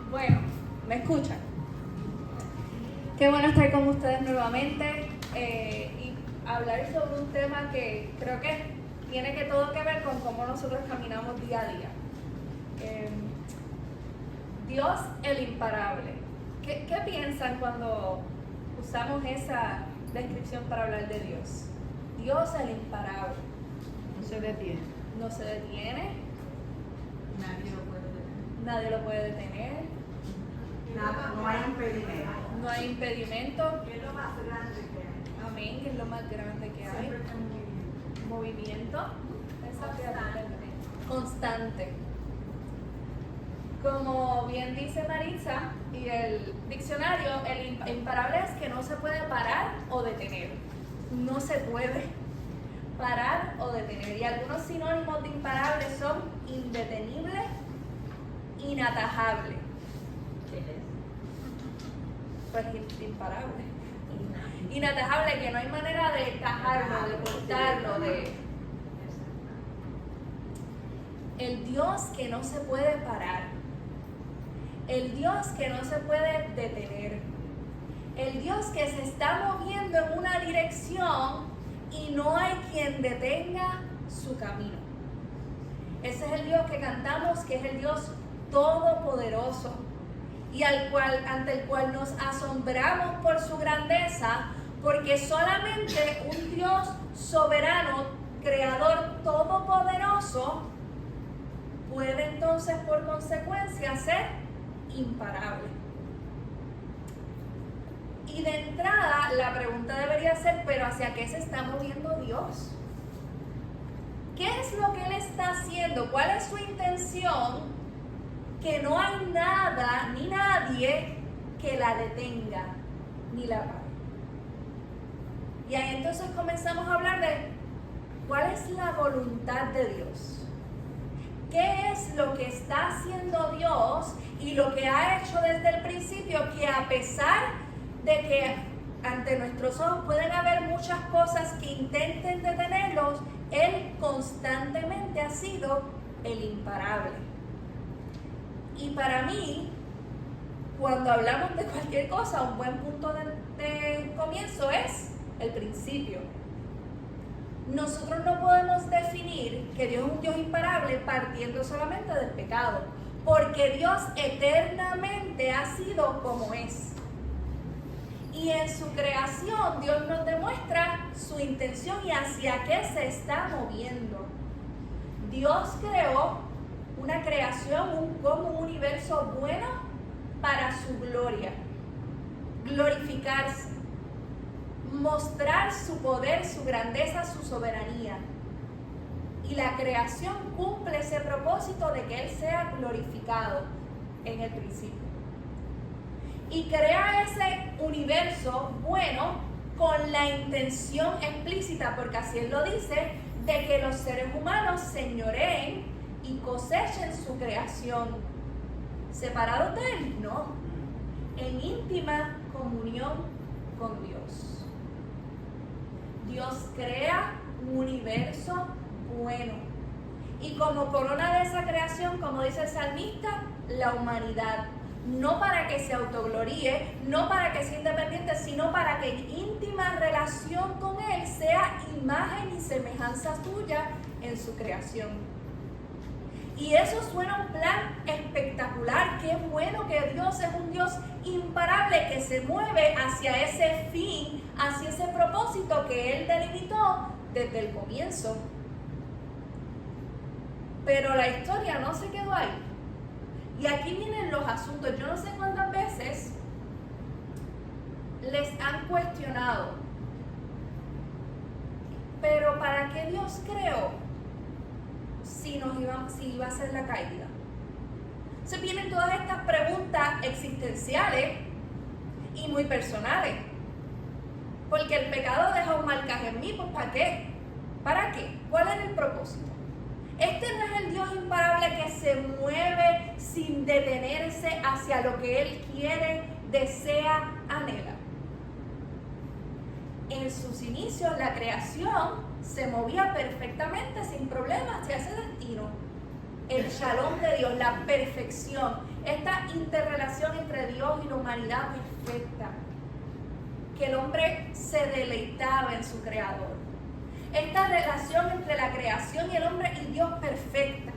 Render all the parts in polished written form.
Bueno, ¿me escuchan? Qué bueno estar con ustedes nuevamente y hablar sobre un tema que creo que tiene todo que ver con cómo nosotros caminamos día a día. Dios el imparable. ¿Qué piensan cuando usamos esa descripción para hablar de Dios? Dios el imparable. No se detiene. No se detiene. Nadie lo puede detener. Nadie lo puede detener. Nada, no hay impedimento. No hay impedimento. ¿Qué es lo más grande que hay? Amén, que es lo más grande que hay. Siempre está en movimiento. Movimiento. Constante. Como bien dice Maritza y el diccionario, el imparable es que no se puede parar o detener. No se puede parar o detener. Y algunos sinónimos de imparable son indetenible, inatajable. ¿Qué es? Pues imparable. Inatajable, que no hay manera de tajarlo, de cortarlo, de... El Dios que no se puede parar. El Dios que no se puede detener. El Dios que se está moviendo en una dirección y no hay quien detenga su camino. Ese es el Dios que cantamos, que es el Dios todopoderoso y ante el cual nos asombramos por su grandeza, porque solamente un Dios soberano, creador todopoderoso, puede entonces por consecuencia ser imparable. Y de entrada la pregunta debería ser, ¿pero hacia qué se está moviendo Dios? ¿Qué es lo que Él está haciendo? ¿Cuál es su intención? Que no hay nada ni nadie que la detenga ni la pare. Y ahí entonces comenzamos a hablar de cuál es la voluntad de Dios. ¿Qué es lo que está haciendo Dios y lo que ha hecho desde el principio, que a pesar de que ante nuestros ojos pueden haber muchas cosas que intenten detenerlos, Él constantemente ha sido el imparable? Y para mí, cuando hablamos de cualquier cosa, un buen punto de comienzo es el principio. Nosotros no podemos definir que Dios es un Dios imparable partiendo solamente del pecado, porque Dios eternamente ha sido como es. Y en su creación Dios nos demuestra su intención y hacia qué se está moviendo. Dios creó una creación, como un universo bueno para su gloria, glorificarse, mostrar su poder, su grandeza, su soberanía. Y la creación cumple ese propósito de que Él sea glorificado en el principio. Y crea ese universo bueno con la intención explícita, porque así Él lo dice, de que los seres humanos señoreen y cosechen su creación. ¿Separados de Él? No. En íntima comunión con Dios. Dios crea un universo bueno. Y como corona de esa creación, como dice el salmista, la humanidad. No para que se autogloríe, no para que sea independiente, sino para que en íntima relación con Él sea imagen y semejanza tuya en su creación. Y eso suena un plan espectacular. Qué bueno que Dios es un Dios imparable que se mueve hacia ese fin, hacia ese propósito que Él delimitó desde el comienzo. Pero la historia no se quedó ahí. Y aquí vienen los asuntos. Yo no sé cuántas veces les han cuestionado, pero ¿para qué Dios creó si iba a ser la caída? Se vienen todas estas preguntas existenciales y muy personales. Porque el pecado deja un marcaje en mí, pues ¿para qué? ¿Para qué? ¿Cuál es el propósito? Este no es el Dios imparable que se mueve sin detenerse hacia lo que Él quiere, desea, anhela. En sus inicios la creación se movía perfectamente, sin problemas, hacia ese destino. el shalom de Dios, la perfección, esta interrelación entre Dios y la humanidad perfecta, que el hombre se deleitaba en su creador. Esta relación entre la creación y el hombre y Dios perfecta,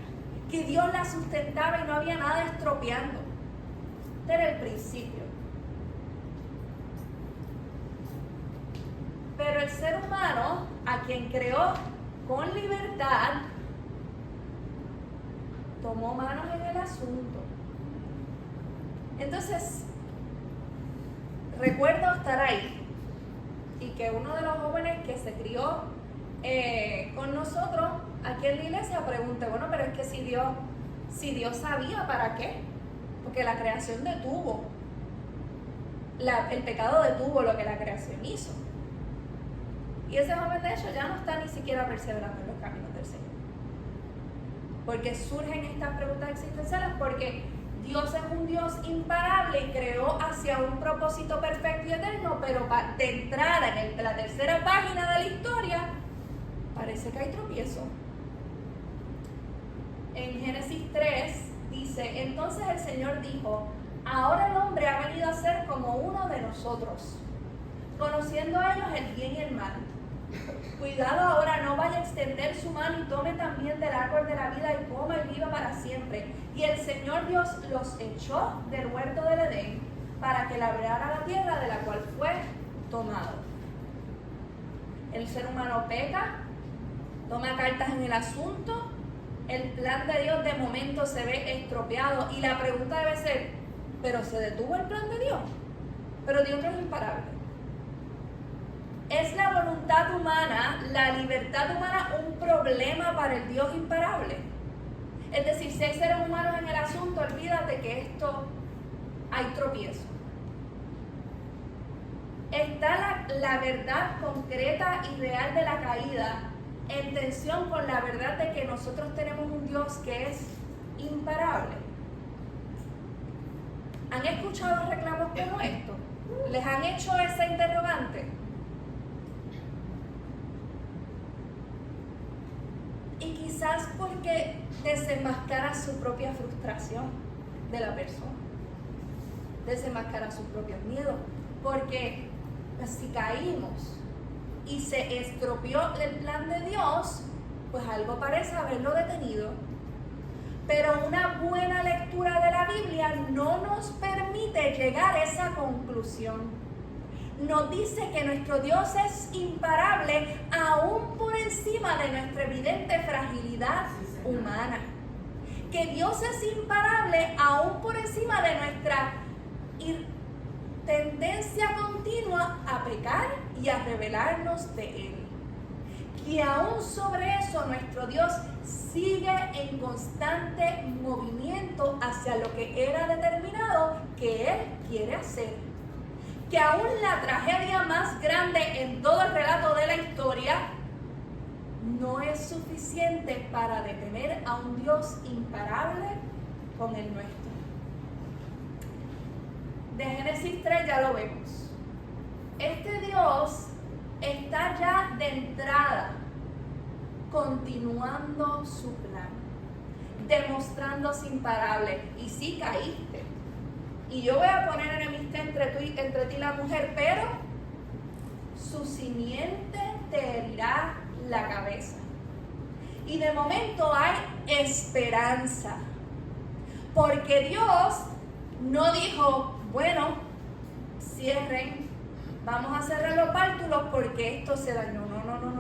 que Dios la sustentaba y no había nada estropeando. Este era el principio. Pero el ser humano, a quien creó con libertad, tomó manos en el asunto. Entonces, recuerdo estar ahí y que uno de los jóvenes que se crió con nosotros aquí en la iglesia pregunte, bueno, pero es que si Dios sabía, ¿para qué? Porque la creación detuvo, el pecado detuvo lo que la creación hizo. Y ese joven de hecho ya no está ni siquiera perseverando en los caminos del Señor. Porque surgen estas preguntas existenciales, porque Dios es un Dios imparable y creó hacia un propósito perfecto y eterno, pero de entrada en la tercera página de la historia parece que hay tropiezo. En Génesis 3 dice, entonces el Señor dijo, ahora el hombre ha venido a ser como uno de nosotros, conociendo a ellos el bien y el mal. Cuidado ahora, no vaya a extender su mano y tome también del árbol de la vida y coma y viva para siempre. Y el Señor Dios los echó del huerto del Edén para que labrara la tierra de la cual fue tomado. El ser humano peca, toma cartas en el asunto, el plan de Dios de momento se ve estropeado y la pregunta debe ser, ¿pero se detuvo el plan de Dios? Pero Dios no es imparable. ¿Es la voluntad humana, la libertad humana, un problema para el Dios imparable? Es decir, si hay seres humanos en el asunto, olvídate que esto hay tropiezo. ¿Está la verdad concreta y real de la caída en tensión con la verdad de que nosotros tenemos un Dios que es imparable? ¿Han escuchado reclamos como estos? ¿Les han hecho esa interrogante? Y quizás porque desenmascara su propia frustración de la persona, desenmascara sus propios miedos, porque si caímos y se estropeó el plan de Dios, pues algo parece haberlo detenido. Pero una buena lectura de la Biblia no nos permite llegar a esa conclusión. Nos dice que nuestro Dios es imparable aún por encima de nuestra evidente fragilidad humana. Que Dios es imparable aún por encima de nuestra tendencia continua a pecar y a rebelarnos de Él. Que aún sobre eso nuestro Dios sigue en constante movimiento hacia lo que era determinado que Él quiere hacer. Que aún la tragedia más grande en todo el relato de la historia no es suficiente para detener a un Dios imparable con el nuestro. De Génesis 3 ya lo vemos. Este Dios está ya de entrada continuando su plan, demostrándose imparable. Y sí caíste. Y yo voy a poner enemistad entre ti y la mujer, pero su simiente te herirá la cabeza. Y de momento hay esperanza. Porque Dios no dijo, bueno, cierren, vamos a cerrar los bártulos porque esto se dañó.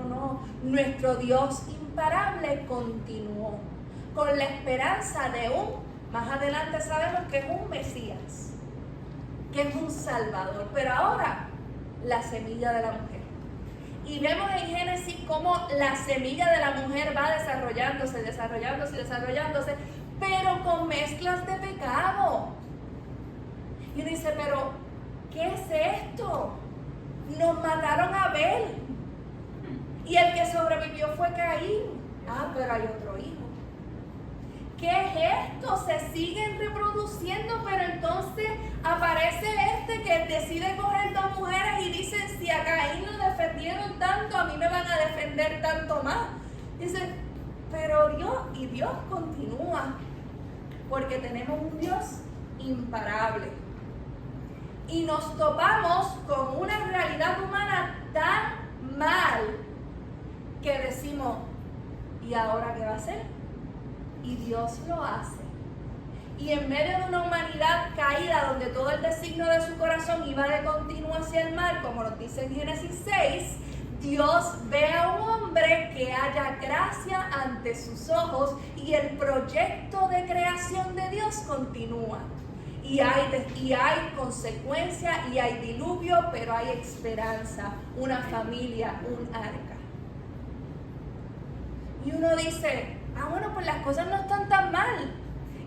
No. Nuestro Dios imparable continuó con la esperanza de más adelante sabemos que es un Mesías, que es un Salvador, pero ahora la semilla de la mujer. Y vemos en Génesis cómo la semilla de la mujer va desarrollándose, pero con mezclas de pecado. Y uno dice, pero ¿qué es esto? Nos mataron a Abel y el que sobrevivió fue Caín. Pero hay otro hijo. ¿Qué es esto? Se siguen reproduciendo, pero entonces aparece que decide coger dos mujeres y dicen, si a Caín lo defendieron tanto, a mí me van a defender tanto más. Dice, Pero Dios continúa, porque tenemos un Dios imparable. Y nos topamos con una realidad humana tan mal que decimos, ¿y ahora qué va a hacer? Y Dios lo hace. Y en medio de una humanidad caída, donde todo el designio de su corazón iba de continuo hacia el mal, como nos dice en Génesis 6, Dios ve a un hombre que haya gracia ante sus ojos y el proyecto de creación de Dios continúa. Y hay consecuencia y hay diluvio, pero hay esperanza, una familia, un arca. Y uno dice, bueno, pues las cosas no están tan mal.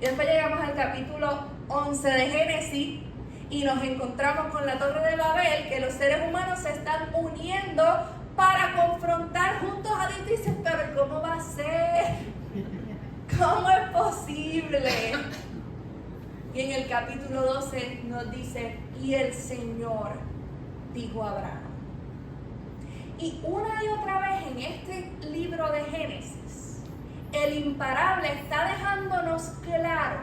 Y después llegamos al capítulo 11 de Génesis y nos encontramos con la Torre de Babel, que los seres humanos se están uniendo para confrontar juntos a Dios. Y dicen, pero ¿cómo va a ser? ¿Cómo es posible? Y en el capítulo 12 nos dice, y el Señor dijo a Abraham. Y una y otra vez en este libro de Génesis, el imparable está dejándonos claro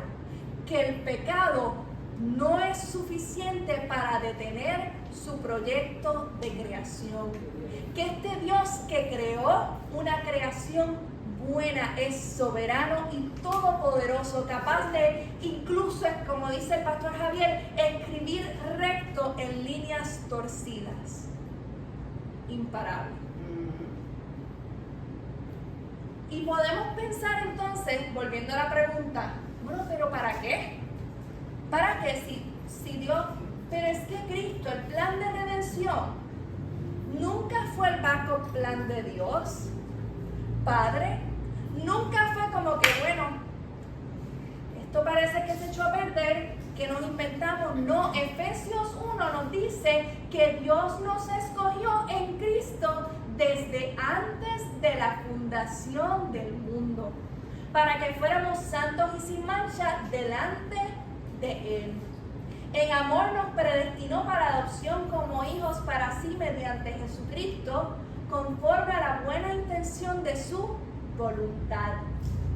que el pecado no es suficiente para detener su proyecto de creación. Que este Dios que creó una creación buena es soberano y todopoderoso, capaz de, incluso, como dice el pastor Javier, escribir recto en líneas torcidas. Imparable. Y podemos pensar entonces, volviendo a la pregunta, bueno, pero ¿para qué? ¿Para qué? Si Dios, pero es que Cristo, el plan de redención, nunca fue el backup plan de Dios, Padre. Nunca fue como que, bueno, esto parece que se echó a perder, que nos inventamos. No, Efesios 1 nos dice que Dios nos escogió en Cristo desde antes de la fundación del mundo, para que fuéramos santos y sin mancha delante de Él. En amor nos predestinó para adopción como hijos para sí mediante Jesucristo, conforme a la buena intención de su voluntad,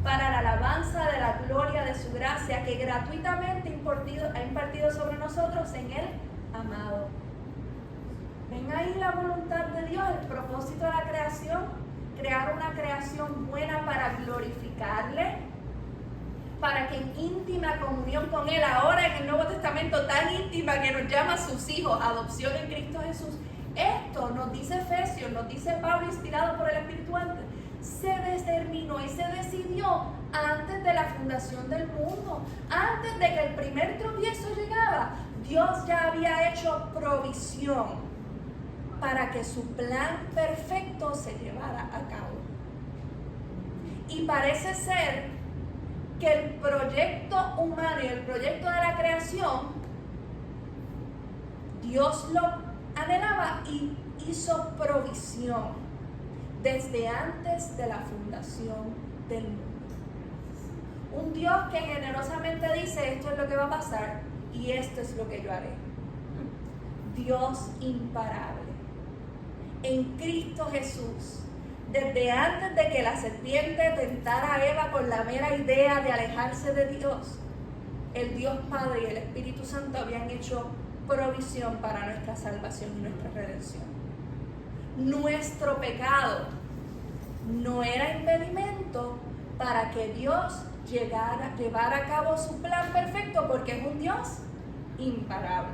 para la alabanza de la gloria de su gracia que gratuitamente ha impartido sobre nosotros en el amado. ¿Ven ahí la voluntad de Dios, el propósito de la creación? Crear una creación buena para glorificarle, para que en íntima comunión con Él, ahora en el Nuevo Testamento tan íntima que nos llama a sus hijos, adopción en Cristo Jesús. Esto nos dice Efesios, nos dice Pablo, inspirado por el Espíritu Santo, se determinó y se decidió antes de la fundación del mundo, antes de que el primer tropiezo llegaba. Dios ya había hecho provisión para que su plan perfecto se llevara a cabo. Y parece ser que el proyecto humano y el proyecto de la creación, Dios lo anhelaba y hizo provisión desde antes de la fundación del mundo. Un Dios que generosamente dice, esto es lo que va a pasar y esto es lo que yo haré. Dios imparable. En Cristo Jesús, desde antes de que la serpiente tentara a Eva con la mera idea de alejarse de Dios, el Dios Padre y el Espíritu Santo habían hecho provisión para nuestra salvación y nuestra redención. Nuestro pecado no era impedimento para que Dios llevara a cabo su plan perfecto, porque es un Dios imparable.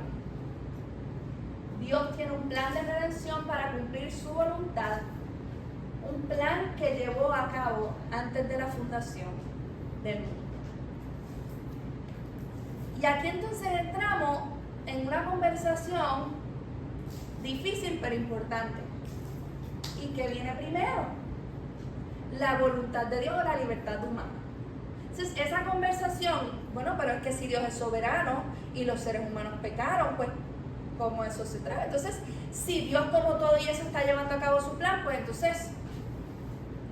Dios tiene un plan de redención para cumplir su voluntad, un plan que llevó a cabo antes de la fundación del mundo. Y aquí entonces entramos en una conversación difícil pero importante. ¿Y qué viene primero? ¿La voluntad de Dios o la libertad humana? Entonces esa conversación, bueno, pero es que si Dios es soberano y los seres humanos pecaron, pues ¿cómo eso se trae? Entonces, si Dios como todo y eso está llevando a cabo su plan, pues entonces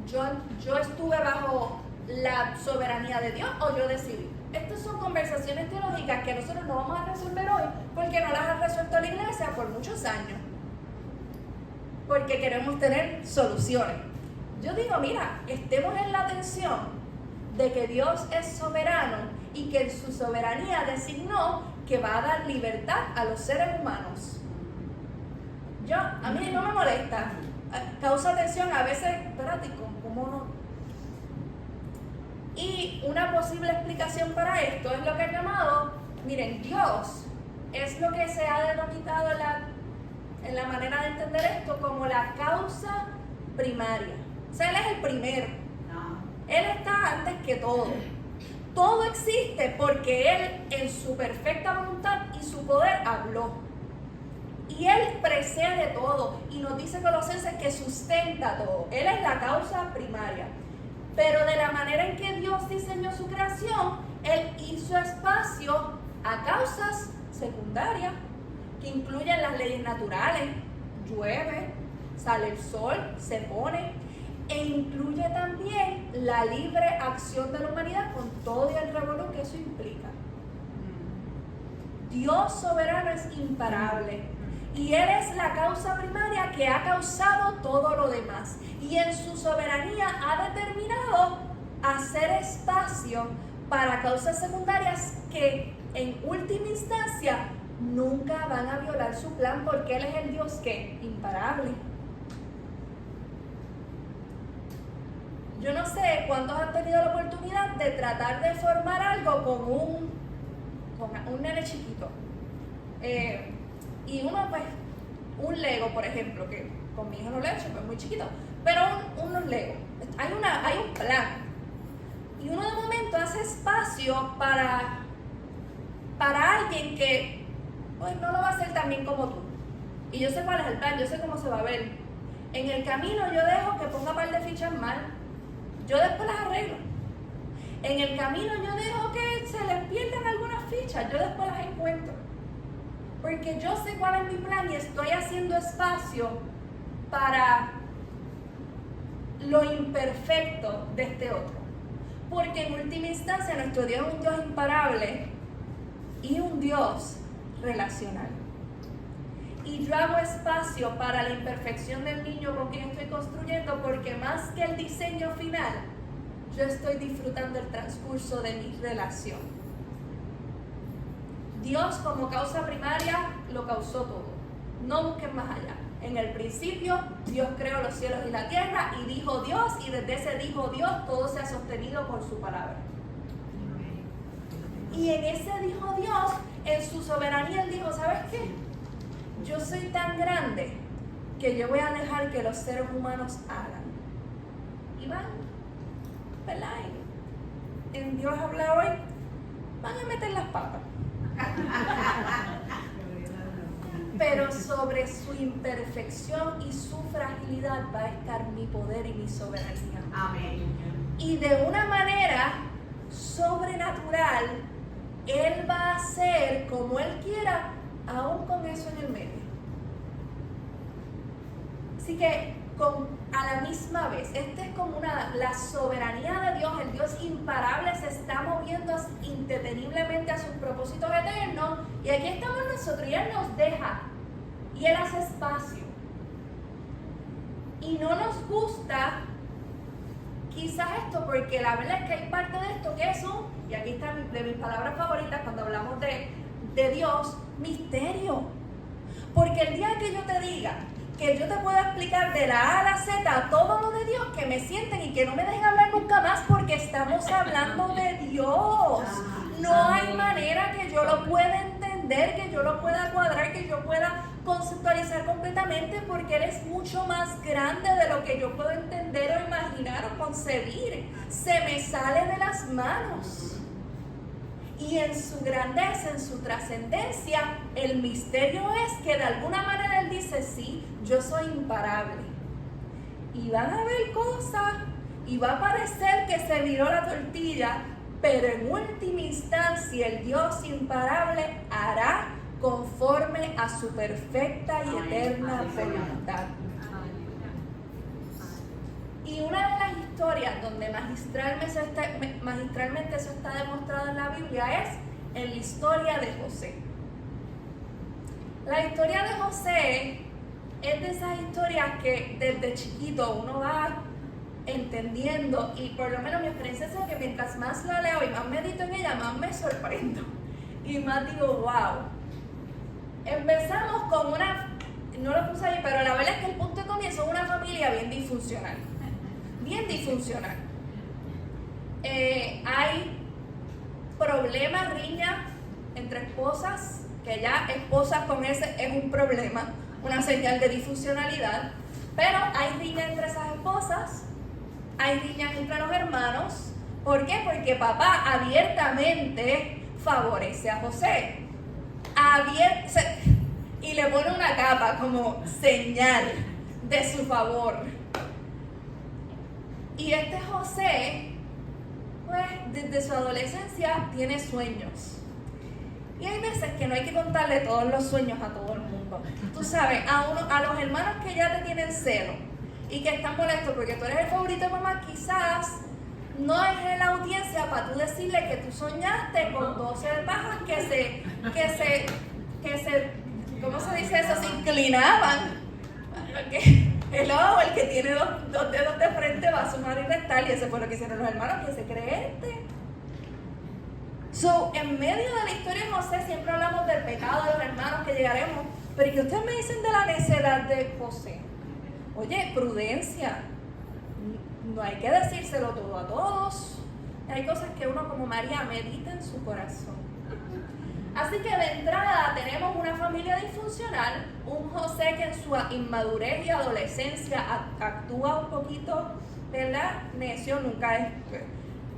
yo estuve bajo la soberanía de Dios o yo decidí. Estas son conversaciones teológicas que nosotros no vamos a resolver hoy porque no las ha resuelto la iglesia por muchos años. Porque queremos tener soluciones. yo digo, mira, estemos en la atención de que Dios es soberano y que en su soberanía designó que va a dar libertad a los seres humanos. A mí no me molesta, causa tensión a veces, espérate, ¿cómo no? Y una posible explicación para esto es lo que he llamado, miren, Dios es lo que se ha denominado en la manera de entender esto como la causa primaria. O sea, Él es el primero. Él está antes que todo. Todo existe porque Él en su perfecta voluntad y su poder habló. Y Él precede todo. Y nos dice Colosenses que sustenta todo. Él es la causa primaria. Pero de la manera en que Dios diseñó su creación, Él hizo espacio a causas secundarias que incluyen las leyes naturales. Llueve, sale el sol, se pone. E incluye también la libre acción de la humanidad con todo el revolú que eso implica. Dios soberano es imparable y Él es la causa primaria que ha causado todo lo demás. Y en su soberanía ha determinado hacer espacio para causas secundarias que en última instancia nunca van a violar su plan porque Él es el Dios que imparable. Yo no sé cuántos han tenido la oportunidad de tratar de formar algo con un nene chiquito. Y uno, pues, un Lego, por ejemplo, que con mi hijo no lo he hecho, pues muy chiquito, pero unos Lego. Hay un plan. Y uno de momento hace espacio para alguien que pues, no lo va a hacer tan bien como tú. Y yo sé cuál es el plan, yo sé cómo se va a ver. En el camino yo dejo que ponga un par de fichas mal. Yo después las arreglo. En el camino yo dejo que se les pierdan algunas fichas. Yo después las encuentro. Porque yo sé cuál es mi plan y estoy haciendo espacio para lo imperfecto de este otro. Porque en última instancia nuestro Dios es un Dios imparable y un Dios relacional. Y yo hago espacio para la imperfección del niño con quien estoy construyendo, porque más que el diseño final, yo estoy disfrutando el transcurso de mi relación. Dios como causa primaria lo causó todo. No busquen más allá. En el principio, Dios creó los cielos y la tierra y dijo Dios, y desde ese dijo Dios, todo se ha sostenido por su palabra. Y en ese dijo Dios, en su soberanía, Él dijo, ¿sabes qué? Yo soy tan grande que yo voy a dejar que los seres humanos hagan. Y van, ¿verdad? En Dios habla hoy, van a meter las patas. Pero sobre su imperfección y su fragilidad va a estar mi poder y mi soberanía. Amén. Y de una manera sobrenatural, Él va a hacer como Él quiera, aún con eso en el medio. Así que a la misma vez, esta es como la soberanía de Dios, el Dios imparable se está moviendo indeteniblemente a sus propósitos eternos, y aquí estamos nosotros y Él nos deja y Él hace espacio. Y no nos gusta quizás esto, porque la verdad es que hay parte de esto que es y aquí está de mis palabras favoritas cuando hablamos de Dios, misterio. Porque el día que yo te diga que yo te pueda explicar de la A a la Z todo lo de Dios, que me sienten y que no me dejen hablar nunca más, porque estamos hablando de Dios. No hay manera que yo lo pueda entender, que yo lo pueda cuadrar, que yo pueda conceptualizar completamente, porque Él es mucho más grande de lo que yo puedo entender o imaginar o concebir. Se me sale de las manos. Y en su grandeza, en su trascendencia, el misterio es que de alguna manera Él dice, sí, yo soy imparable. Y van a haber cosas, y va a parecer que se viró la tortilla, pero en última instancia el Dios imparable hará conforme a su perfecta y eterna voluntad. Y una de las historias donde magistralmente eso está demostrado en la Biblia es en la historia de José. La historia de José es de esas historias que desde chiquito uno va entendiendo, y por lo menos mi experiencia es que mientras más la leo y más medito en ella, más me sorprendo y más digo, wow. Empezamos con una, no lo puse ahí, pero la verdad es que el punto de comienzo es una familia bien disfuncional. Hay problemas, riñas entre esposas, que ya esposas con ese es un problema, una señal de disfuncionalidad, pero hay riñas entre esas esposas, hay riñas entre los hermanos. ¿Por qué? Porque papá abiertamente favorece a José. Y le pone una capa como señal de su favor. Y este José, pues desde su adolescencia tiene sueños. Y hay veces que no hay que contarle todos los sueños a todo el mundo. Tú sabes, a los hermanos que ya te tienen celo y que están molestos porque tú eres el favorito de mamá, quizás no es en la audiencia para tú decirle que tú soñaste con 12 bajas que se, ¿cómo se dice eso? Se inclinaban. El que tiene dos dedos de frente va a sumar y restar, y eso fue lo que hicieron los hermanos, que se creerte. En medio de la historia de José siempre hablamos del pecado de los hermanos, que llegaremos, pero ¿qué ustedes me dicen de la necedad de José? Oye, prudencia, no hay que decírselo todo a todos. Hay cosas que uno como María medita en su corazón. Así que de entrada tenemos una familia disfuncional, un José que en su inmadurez y adolescencia actúa un poquito, ¿verdad? Necio,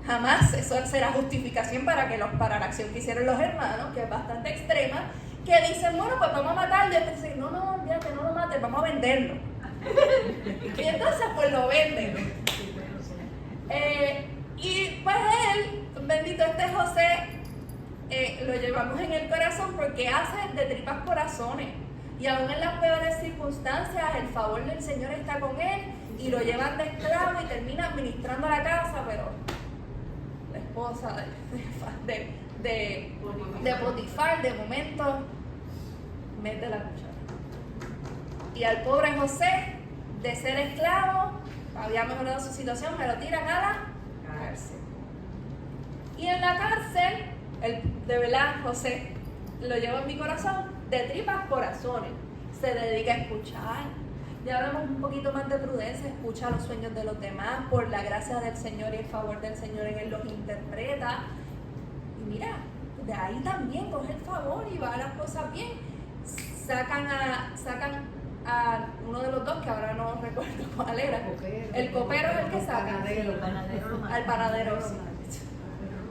jamás eso será justificación para la acción que hicieron los hermanos, que es bastante extrema, que dicen, bueno, pues vamos a matarlo, y después dicen, no, olvídate, no lo mates, vamos a venderlo. Y entonces pues lo venden. Y pues él, bendito José, lo llevamos en el corazón porque hace de tripas corazones, y aún en las peores circunstancias el favor del Señor está con él, y lo llevan de esclavo y termina administrando la casa, pero la esposa de Potifar de momento mete la cuchara, y al pobre José, de ser esclavo, había mejorado su situación, me lo tiran a la cárcel. Y en la cárcel, de verdad, José, lo llevo en mi corazón, de tripas corazones, se dedica a escuchar. Ya hablamos un poquito más de prudencia, escucha los sueños de los demás, por la gracia del Señor y el favor del Señor en él los interpreta. Y mira, de ahí también coge el favor y va a las cosas bien. Sacan a uno de los dos, que ahora no recuerdo cuál era. El copero es el que saca. Al panadero, sí.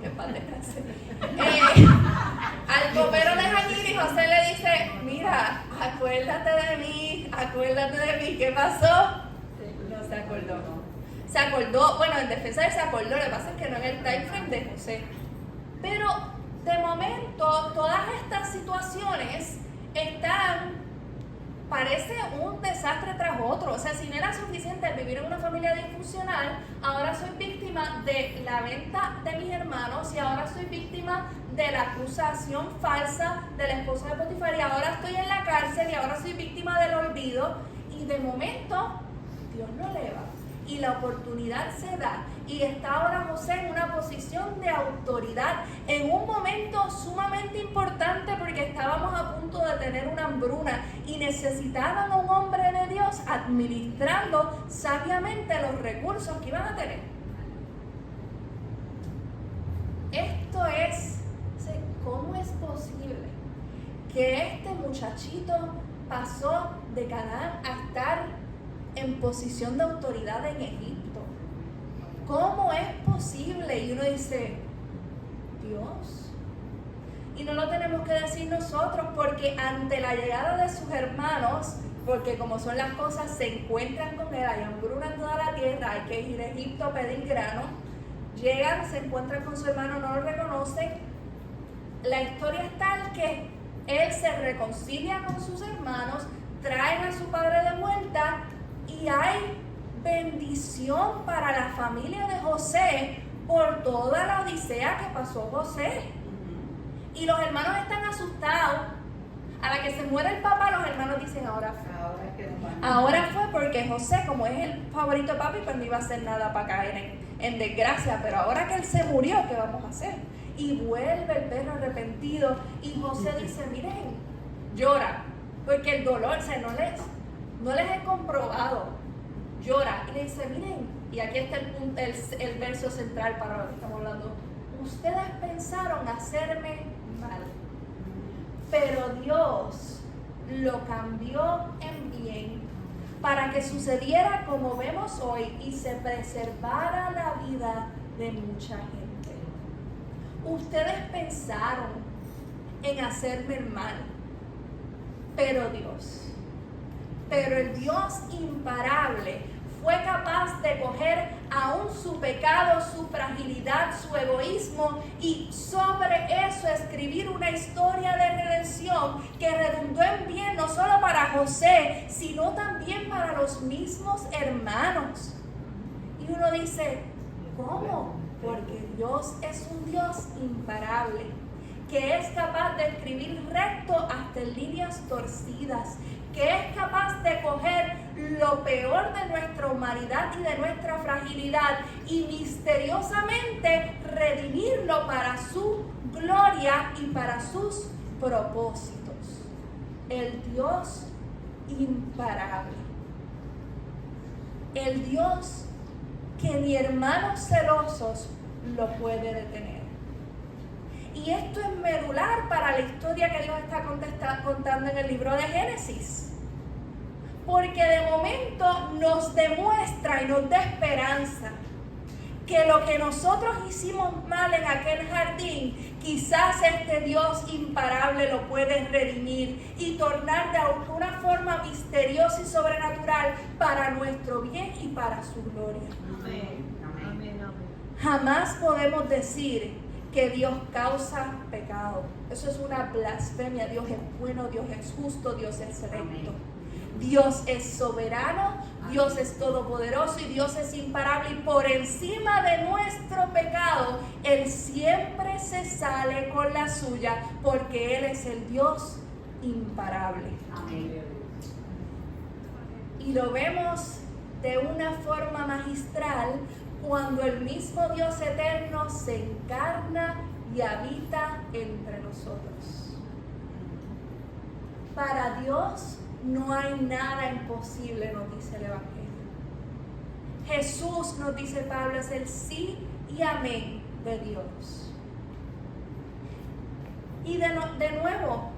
Que paz descanse. Al copero de Jañir, y José le dice, mira, acuérdate de mí, ¿qué pasó? No se acordó. Se acordó, bueno, en defensa de él se acordó, lo que pasa es que no en el time frame de José. Pero de momento, todas estas situaciones parece un desastre tras otro. O sea, si no era suficiente el vivir en una familia disfuncional, ahora soy víctima de la venta de mis hermanos, y ahora soy víctima de la acusación falsa de la esposa de Potifar, y ahora estoy en la cárcel, y ahora soy víctima del olvido. Y de momento Dios lo eleva y la oportunidad se da, y está ahora José en una posición de autoridad, en un momento sumamente importante, porque estábamos a punto de tener una hambruna y necesitaban a un hombre de Dios administrando sabiamente los recursos que iban a tener. Esto es, ¿cómo es posible que este muchachito pasó de Canaán a estar en posición de autoridad en Egipto? ¿Cómo es posible? Y uno dice, Dios. Y no lo tenemos que decir nosotros, porque ante la llegada de sus hermanos, porque como son las cosas, se encuentran con él, hay hambruna en toda la tierra, hay que ir a Egipto a pedir grano, llegan, se encuentran con su hermano, no lo reconocen. La historia es tal que él se reconcilia con sus hermanos, traen a su padre de vuelta, y hay bendición para la familia de José por toda la odisea que pasó José. Y los hermanos están asustados. A la que se muere el papá, los hermanos dicen, ahora ahora es que no van. Ahora fue porque José, como es el favorito de papi, pues no iba a hacer nada para caer en desgracia. Pero ahora que él se murió, ¿qué vamos a hacer? Y vuelve el perro arrepentido. Y José dice, miren, llora. Porque el dolor, o sea, no les he comprobado. Llora. Y le dice, miren, y aquí está el verso central para lo que estamos hablando. Ustedes pensaron hacerme mal, pero Dios lo cambió en bien para que sucediera como vemos hoy y se preservara la vida de mucha gente. Ustedes pensaron en hacerme el mal, pero el Dios imparable fue capaz de coger aún su pecado, su fragilidad, su egoísmo y sobre eso escribir una historia de redención que redundó en bien no solo para José, sino también para los mismos hermanos. Y uno dice, ¿cómo? Porque Dios es un Dios imparable, que es capaz de escribir recto hasta en líneas torcidas, que es capaz de coger lo peor de nuestra humanidad y de nuestra fragilidad y misteriosamente redimirlo para su gloria y para sus propósitos. El Dios imparable. El Dios que ni hermanos celosos lo puede detener. Y esto es medular para la historia que Dios está contando en el libro de Génesis. Porque de momento nos demuestra y nos da esperanza que lo que nosotros hicimos mal en aquel jardín, quizás este Dios imparable lo puede redimir y tornar de alguna forma misteriosa y sobrenatural para nuestro bien y para su gloria. Amén. Amén. Jamás podemos decir que Dios causa pecado. Eso es una blasfemia. Dios es bueno, Dios es justo, Dios es recto. Dios es soberano, Dios es todopoderoso y Dios es imparable. Y por encima de nuestro pecado, Él siempre se sale con la suya porque Él es el Dios imparable. Amén. Y lo vemos de una forma magistral cuando el mismo Dios eterno se encarna y habita entre nosotros. Para Dios no hay nada imposible, nos dice el Evangelio. Jesús, nos dice Pablo, es el sí y amén de Dios. Y de nuevo,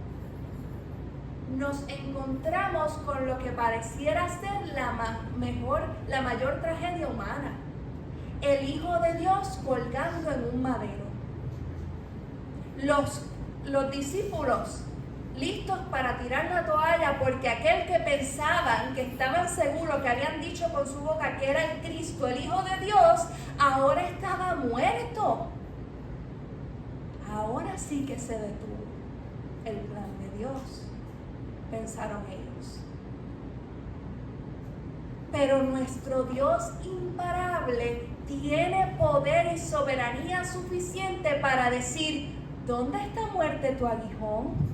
nos encontramos con lo que pareciera ser la mayor tragedia humana. El Hijo de Dios colgando en un madero. Los discípulos listos para tirar la toalla porque aquel que pensaban, que estaban seguros, que habían dicho con su boca que era el Cristo, el Hijo de Dios, ahora estaba muerto. Ahora sí que se detuvo el plan de Dios, pensaron ellos. Pero nuestro Dios imparable tiene poder y soberanía suficiente para decir, ¿dónde está muerte tu aguijón?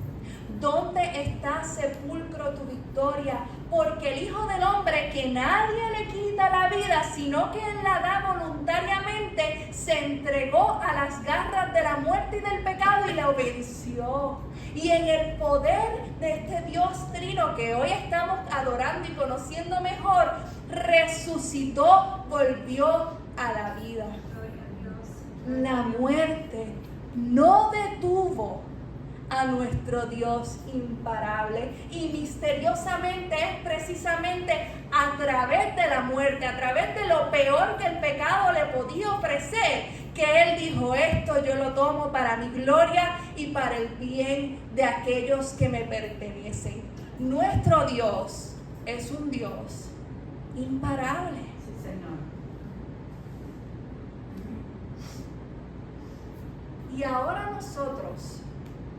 ¿Dónde está sepulcro tu victoria? Porque el Hijo del Hombre, que nadie le quita la vida, sino que Él la da voluntariamente, se entregó a las garras de la muerte y del pecado y le obedeció. Y en el poder de este Dios trino que hoy estamos adorando y conociendo mejor, resucitó, volvió a la vida. La muerte no detuvo a nuestro Dios imparable y misteriosamente es precisamente a través de la muerte, a través de lo peor que el pecado le podía ofrecer, que Él dijo, esto yo lo tomo para mi gloria y para el bien de aquellos que me pertenecen. Nuestro Dios es un Dios imparable. Sí, Señor. Y ahora nosotros,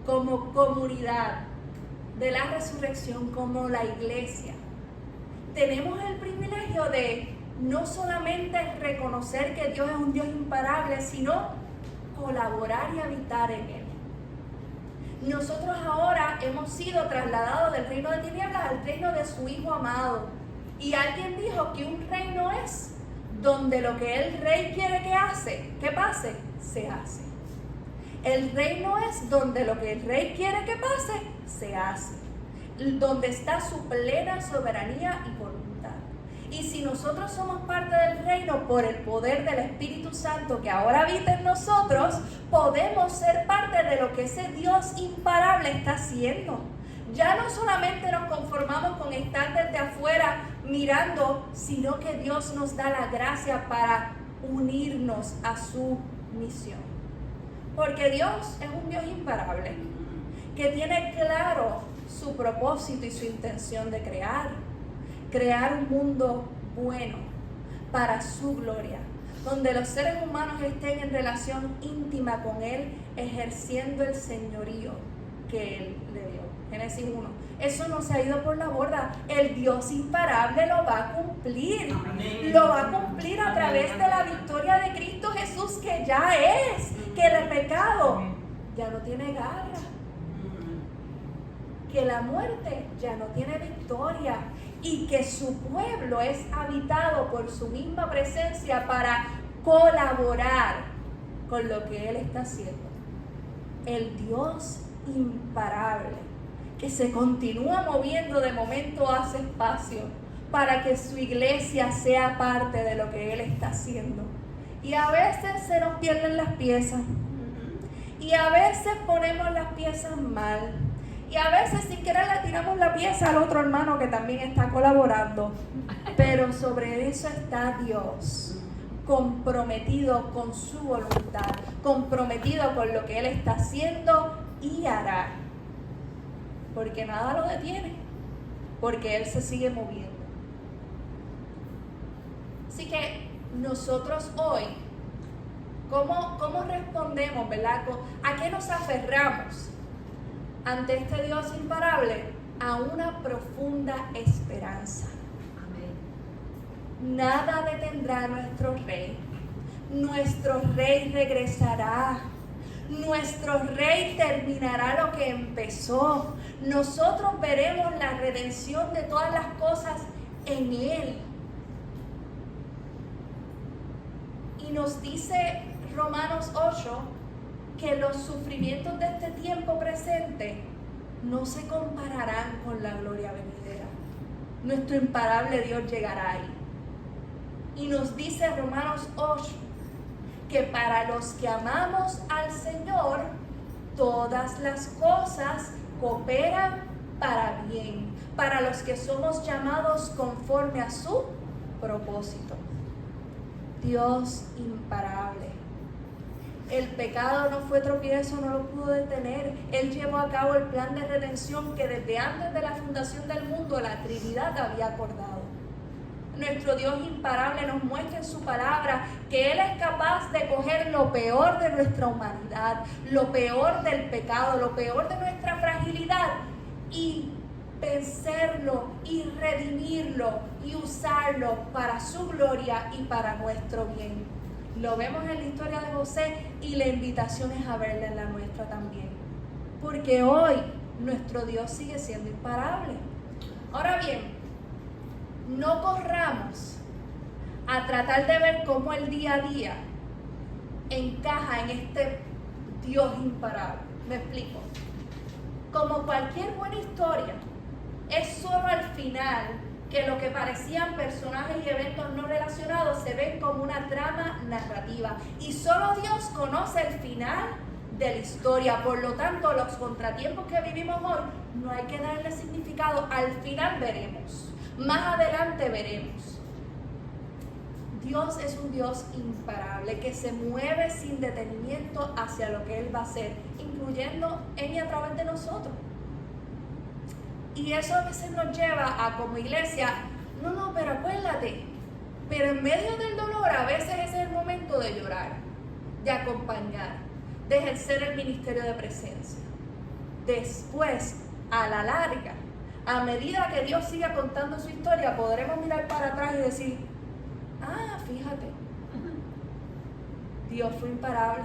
como comunidad de la resurrección, como la iglesia, tenemos el privilegio de no solamente reconocer que Dios es un Dios imparable, sino colaborar y habitar en Él. Nosotros ahora hemos sido trasladados del reino de tinieblas al reino de su Hijo amado. Y alguien dijo que un reino es donde lo que el rey quiere que pase, se hace. El reino es donde lo que el rey quiere que pase, se hace. Donde está su plena soberanía y voluntad. Y si nosotros somos parte del reino por el poder del Espíritu Santo que ahora habita en nosotros, podemos ser parte de lo que ese Dios imparable está haciendo. Ya no solamente nos conformamos con estar desde afuera mirando, sino que Dios nos da la gracia para unirnos a su misión. Porque Dios es un Dios imparable, que tiene claro su propósito y su intención de crear un mundo bueno para su gloria, donde los seres humanos estén en relación íntima con Él, ejerciendo el señorío que Él le dio. Génesis 1. Eso no se ha ido por la borda. El Dios imparable lo va a cumplir. Amén. Lo va a cumplir a través de la victoria de Cristo Jesús, que ya es, que el pecado ya no tiene garra, que la muerte ya no tiene victoria y que su pueblo es habitado por su misma presencia para colaborar con lo que Él está haciendo. El Dios imparable, que se continúa moviendo de momento hace espacio para que su iglesia sea parte de lo que Él está haciendo. Y a veces se nos pierden las piezas, y a veces ponemos las piezas mal, y a veces sin querer le tiramos la pieza al otro hermano que también está colaborando. Pero sobre eso está Dios, comprometido con su voluntad, comprometido con lo que Él está haciendo y hará. Porque nada lo detiene, porque Él se sigue moviendo. Así que nosotros hoy, ¿cómo respondemos, verdad? ¿A qué nos aferramos ante este Dios imparable? A una profunda esperanza. Amén. Nada detendrá a nuestro Rey. Nuestro Rey regresará. Nuestro Rey terminará lo que empezó. Nosotros veremos la redención de todas las cosas en Él. Y nos dice Romanos 8 que los sufrimientos de este tiempo presente no se compararán con la gloria venidera. Nuestro imparable Dios llegará ahí. Y nos dice Romanos 8 que para los que amamos al Señor, todas las cosas cooperan para bien, para los que somos llamados conforme a su propósito. Dios imparable. El pecado no fue tropiezo, no lo pudo detener. Él llevó a cabo el plan de redención que desde antes de la fundación del mundo la Trinidad había acordado. Nuestro Dios imparable nos muestra en su palabra que Él es capaz de coger lo peor de nuestra humanidad, lo peor del pecado, lo peor de nuestra fragilidad y vencerlo y redimirlo y usarlo para su gloria y para nuestro bien. Lo vemos en la historia de José y la invitación es a verla en la nuestra también. Porque hoy nuestro Dios sigue siendo imparable. Ahora bien, no corramos a tratar de ver cómo el día a día encaja en este Dios imparable. Me explico. Como cualquier buena historia, es solo al final que lo que parecían personajes y eventos no relacionados se ven como una trama narrativa. Y solo Dios conoce el final de la historia. Por lo tanto, los contratiempos que vivimos hoy no hay que darle significado. Al final veremos. Más adelante veremos. Dios es un Dios imparable que se mueve sin detenimiento hacia lo que Él va a hacer, incluyendo en y a través de nosotros. Y eso a veces nos lleva a, como iglesia, no, pero acuérdate, pero en medio del dolor a veces ese es el momento de llorar, de acompañar, de ejercer el ministerio de presencia. Después, a la larga, a medida que Dios siga contando su historia, podremos mirar para atrás y decir, fíjate, Dios fue imparable.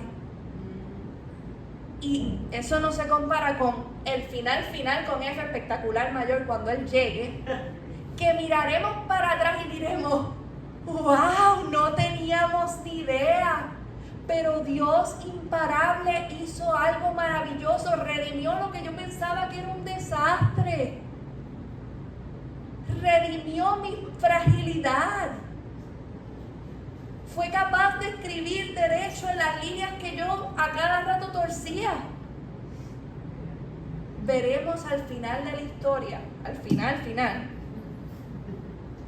Y eso no se compara con el final, con F espectacular mayor cuando Él llegue, que miraremos para atrás y diremos, wow, no teníamos ni idea. Pero Dios imparable hizo algo maravilloso, redimió lo que yo pensaba que era un desastre. Redimió mi fragilidad. Fue capaz de escribir derecho en las líneas que yo a cada rato torcía. Veremos al final de la historia, al final,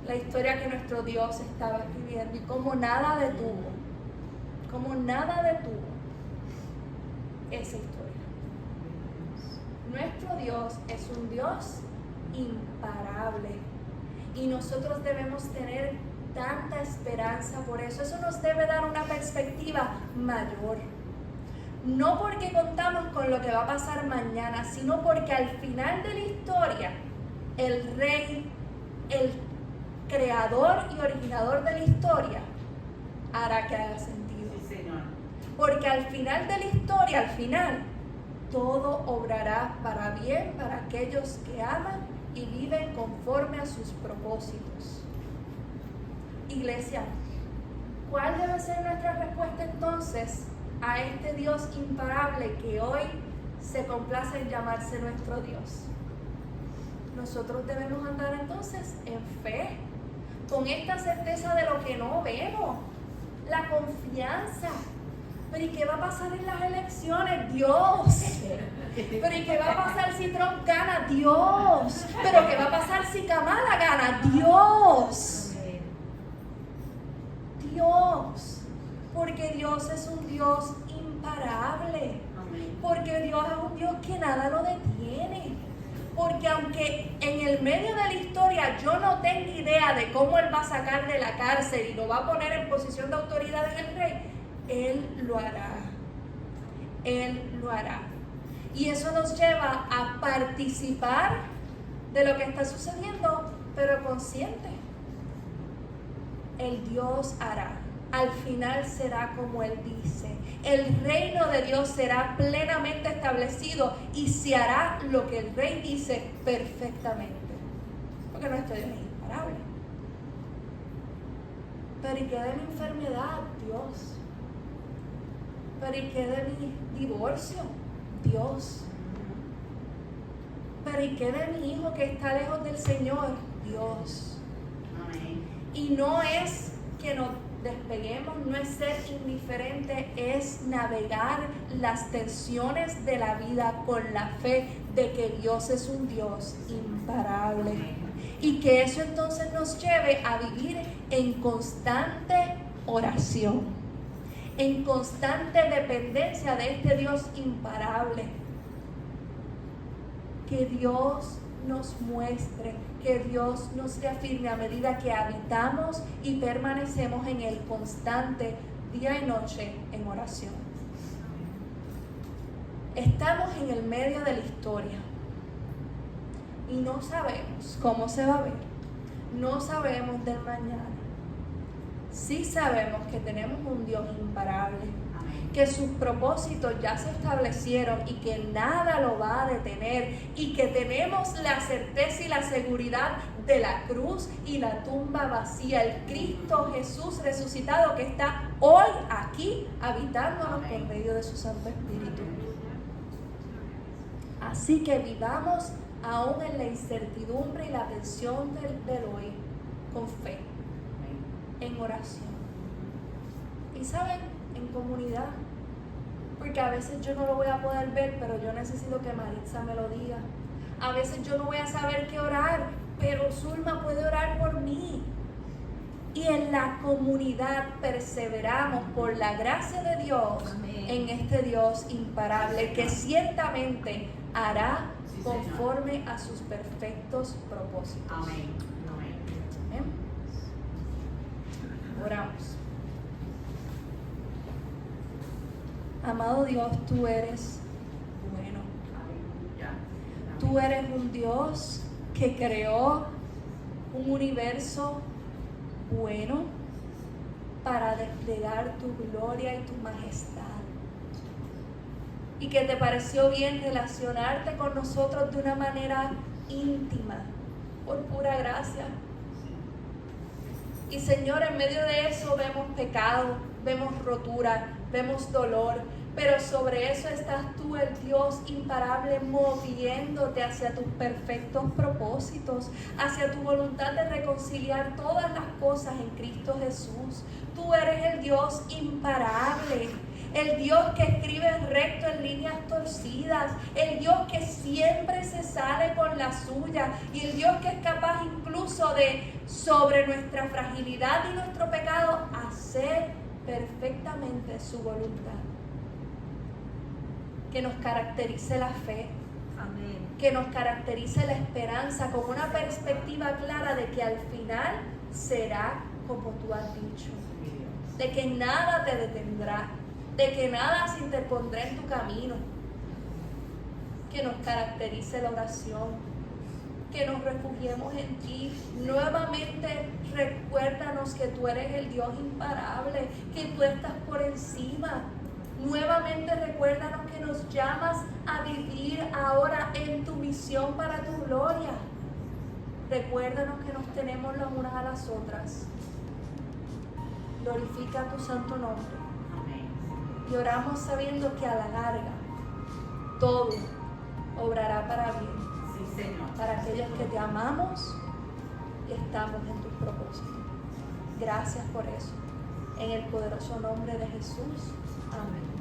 la historia que nuestro Dios estaba escribiendo y cómo nada detuvo esa historia. Nuestro Dios es un Dios imparable y nosotros debemos tener tanta esperanza por eso. Eso nos debe dar una perspectiva mayor. No porque contamos con lo que va a pasar mañana, sino porque al final de la historia, el Rey, el creador y originador de la historia, hará que haga sentido. Sí, Señor. Porque al final de la historia, todo obrará para bien para aquellos que aman y viven conforme a sus propósitos. Iglesia, ¿cuál debe ser nuestra respuesta entonces a este Dios imparable que hoy se complace en llamarse nuestro Dios? Nosotros debemos andar entonces en fe, con esta certeza de lo que no vemos, la confianza. ¿Pero y qué va a pasar en las elecciones? Dios. ¿Pero y qué va a pasar si Trump gana? Dios. ¿Pero qué va a pasar si Kamala gana? Dios. Dios, porque Dios es un Dios imparable, porque Dios es un Dios que nada lo detiene, porque aunque en el medio de la historia yo no tenga idea de cómo Él va a sacar de la cárcel y lo va a poner en posición de autoridad en el rey, Él lo hará, Él lo hará. Y eso nos lleva a participar de lo que está sucediendo, pero consciente. El Dios hará. Al final será como Él dice. El reino de Dios será plenamente establecido y se hará lo que el Rey dice perfectamente. Porque nuestro Dios es imparable. Pero ¿y qué de mi enfermedad? Dios. Pero ¿y qué de mi divorcio? Dios. Pero ¿y qué de mi hijo que está lejos del Señor? Dios. Y no es que nos despeguemos, no es ser indiferente, es navegar las tensiones de la vida con la fe de que Dios es un Dios imparable. Y que eso entonces nos lleve a vivir en constante oración, en constante dependencia de este Dios imparable. Que Dios nos muestre, que Dios nos reafirme a medida que habitamos y permanecemos en el constante día y noche en oración. Estamos en el medio de la historia y no sabemos cómo se va a ver, no sabemos del mañana. Sí sabemos que tenemos un Dios imparable, que sus propósitos ya se establecieron y que nada lo va a detener, y que tenemos la certeza y la seguridad de la cruz y la tumba vacía, el Cristo Jesús resucitado que está hoy aquí habitándonos por medio de su Santo Espíritu. Así que vivamos aún en la incertidumbre y la tensión del hoy con fe, en oración. Y saben, en comunidad, porque a veces yo no lo voy a poder ver, pero yo necesito que Maritza me lo diga. A veces yo no voy a saber qué orar, pero Zulma puede orar por mí. Y en la comunidad perseveramos por la gracia de Dios. Amén. En este Dios imparable que ciertamente hará conforme a sus perfectos propósitos. Amén. Amén. Oramos. Amado Dios, tú eres bueno. Tú eres un Dios que creó un universo bueno para desplegar tu gloria y tu majestad. y que te pareció bien relacionarte con nosotros de una manera íntima, por pura gracia. Y Señor, en medio de eso vemos pecado, vemos rotura, vemos dolor, pero sobre eso estás tú, el Dios imparable, moviéndote hacia tus perfectos propósitos, hacia tu voluntad de reconciliar todas las cosas en Cristo Jesús. Tú eres el Dios imparable, el Dios que escribe recto en líneas torcidas, el Dios que siempre se sale con la suya y el Dios que es capaz incluso de, sobre nuestra fragilidad y nuestro pecado, hacer perfectamente su voluntad. Que nos caracterice la fe, Amén. que nos caracterice la esperanza con una perspectiva clara de que al final será como tú has dicho, de que nada te detendrá, de que nada se interpondrá en tu camino. Que nos caracterice la oración, que nos refugiemos en ti. Nuevamente recuérdanos que tú eres el Dios imparable, que tú estás por encima. Nuevamente recuérdanos que nos llamas a vivir ahora en tu misión para tu gloria. Recuérdanos que nos tenemos las unas a las otras. Glorifica tu santo nombre. Amén. Y oramos sabiendo que a la larga todo obrará para bien, Sí, Señor. para aquellos que te amamos y estamos en tus propósitos. Gracias por eso. En el poderoso nombre de Jesús. Amén.